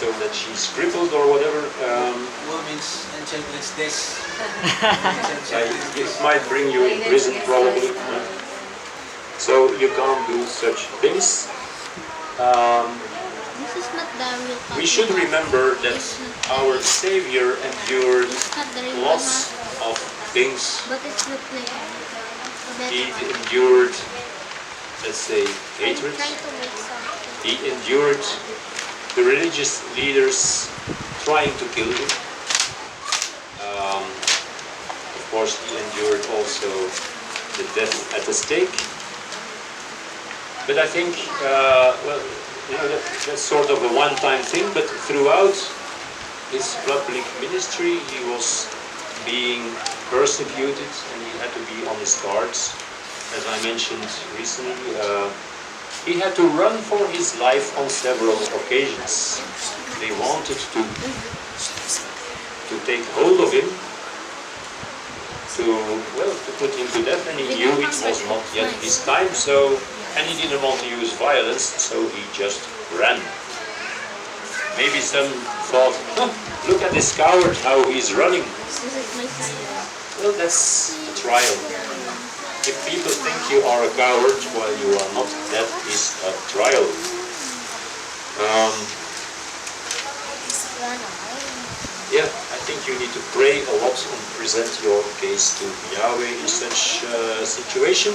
so that she's crippled or whatever. Means ancient Greece this. It might bring you in prison probably. So you can't do such things. This is not the real copy. We should remember that our Savior endured lots of things. But it's not like He endured, let's say, hatred. trying to make something. He endured the religious leaders trying to kill him. Of course, he endured also the death at the stake. But I think, well, you know, that's sort of a one-time thing, but throughout his public ministry, he was being persecuted and he had to be on his guards. As I mentioned recently, he had to run for his life on several occasions. They wanted to take hold of him, to put him to death, and he knew it was not yet his time, and he didn't want to use violence, so he just ran. Maybe some thought, look at this coward, how he's running. Well, that's a trial. If people think you are a coward while you are not, that is a trial. Yeah, I think you need to pray a lot and present your case to Yahweh in such a situation.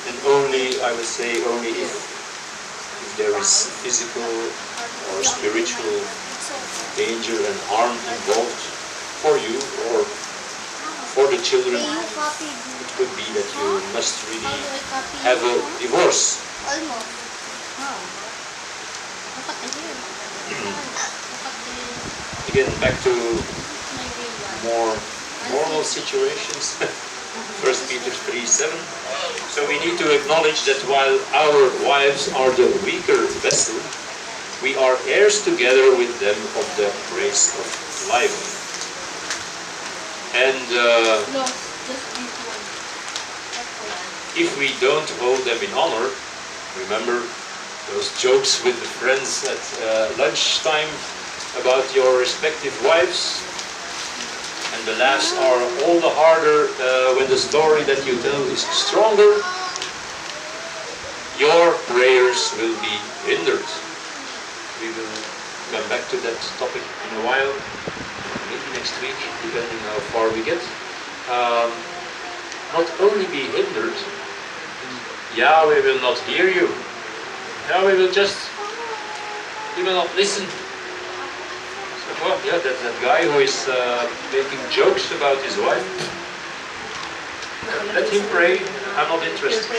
And only, I would say, only if there is physical or spiritual danger and harm involved for you or for the children, it could be that you must really have a divorce. Again, back to more normal situations. 1 Peter 3:7. So we need to acknowledge that while our wives are the weaker vessel, we are heirs together with them of the grace of life. And if we don't hold them in honor, remember those jokes with the friends at lunchtime about your respective wives? And the laughs are all the harder when the story that you tell is stronger. Your prayers will be hindered. We will come back to that topic in a while, maybe next week, depending how far we get. Not only be hindered, Yahweh will not hear you. Yahweh will he will not listen. Well, yeah, that's that guy who is making jokes about his wife. Let him pray. I'm not interested.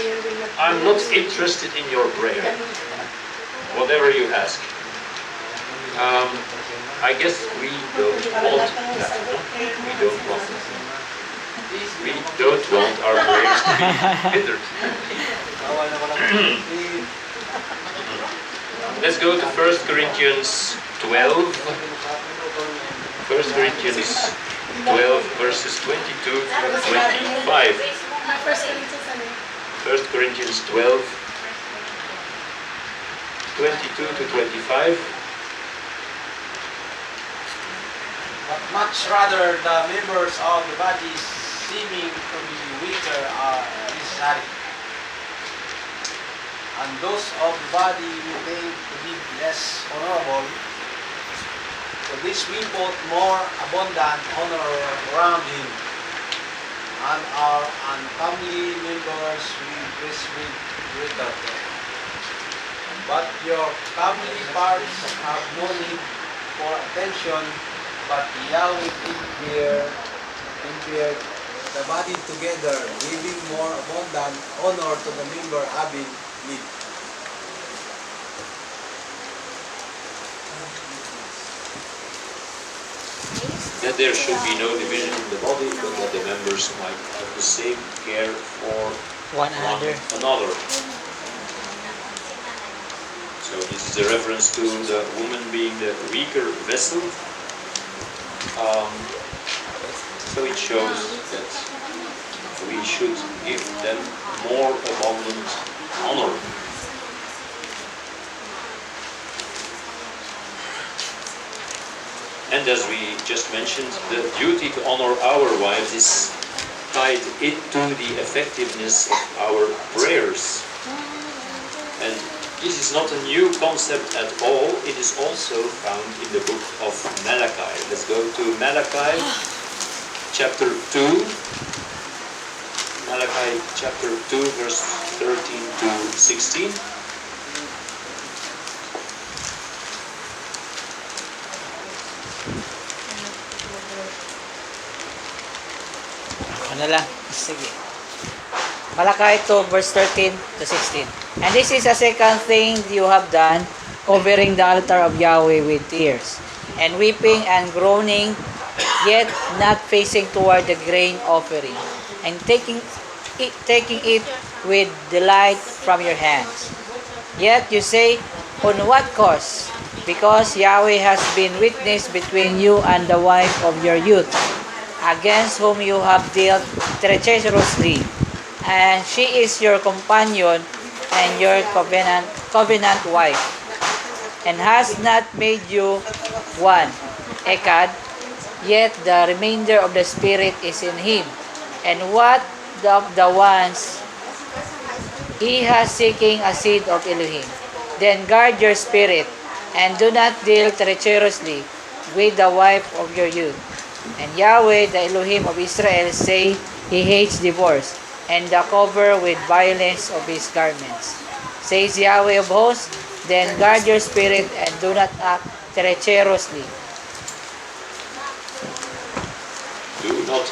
I'm not interested in your prayer. Whatever you ask. I guess we don't want that. We don't want it. We don't want our prayers to be hindered. Let's go to 1 Corinthians 12. 1 Corinthians 12 verses 22 to 25. 1 Corinthians 12, 22 to 25. But much rather the members of the body seeming to be weaker are necessary. And those of the body we think to be less honorable. So this we put more abundant honor around him, and our uncomely members we bless with greater. But your comely parts have no need for attention, but Yahweh impaired the body together, giving more abundant honor to the member having need. That there should be no division in the body, but that the members might have the same care for one another. So this is a reference to the woman being the weaker vessel. So it shows that we should give them more abundant honor. And as we just mentioned, the duty to honor our wives is tied into the effectiveness of our prayers. And this is not a new concept at all. It is also found in the book of Malachi. Let's go to Malachi chapter 2. Malachi chapter 2, verse 13 to 16. Ano lang? Sige. Malakay 2, verse 13 to 16. And this is the second thing you have done, covering the altar of Yahweh with tears, and weeping and groaning, yet not facing toward the grain offering, and taking it with delight from your hands. Yet you say, on what cause? Because Yahweh has been witness between you and the wife of your youth, against whom you have dealt treacherously, and she is your companion and your covenant wife, and has not made you one, Ekad, yet the remainder of the Spirit is in him, and what of the ones he has seeking a seed of Elohim. Then guard your spirit, and do not deal treacherously with the wife of your youth. And Yahweh, the Elohim of Israel, say he hates divorce, and the cover with violence of his garments. Says Yahweh of hosts, then guard your spirit, and do not act treacherously. Do not